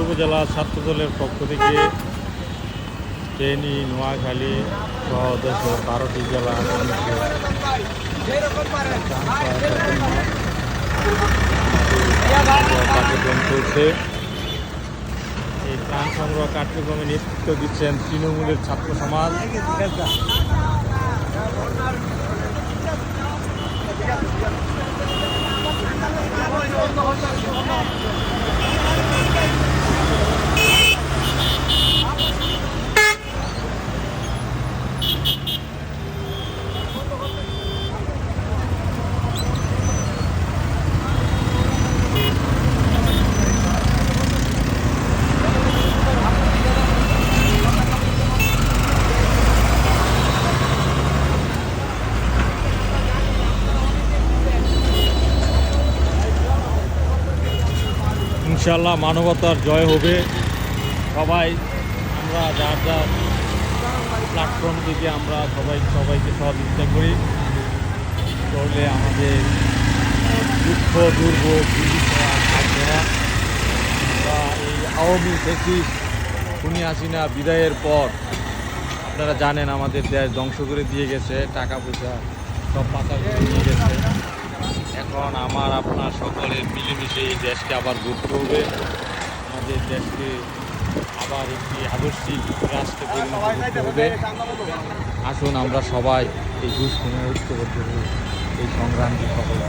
উপজেলা ছাত্রদলের পক্ষ থেকে ফেনী, নোয়াখালী সহ দেশের 12টি জেলা কার্যক্রম চলছে। এই ত্রাণ সংগ্রহ কার্যক্রমে নেতৃত্ব দিচ্ছেন তৃণমূলের ছাত্র সমাজ। ইনশাআল্লাহ মানবতার জয় হবে। সবাই আমরা যার যার প্ল্যাটফর্ম থেকে আমরা সবাইকে সহযোগিতা করি, করলে আমাদের দুঃখ দুর্ভোগ থাকবে না। বা এই আওয়ামী ফ্যাসিস্ট খুনি হাসিনা বিদায়ের পর আপনারা জানেন আমাদের দেশ ধ্বংস করে দিয়ে গেছে, টাকা পয়সা সব পাচার করে নিয়ে গেছে। এখন আমার আপনার সকলের মিলেমিশে এই দেশকে আবার গড়তে হবে, আমাদের দেশকে আবার একটি আদর্শিক রাষ্ট্রে পরিণত করতে হবে। আসুন আমরা সবাই এই দুঃসময়ে ঐক্যবদ্ধ হয়ে এই সংগ্রামকে সফল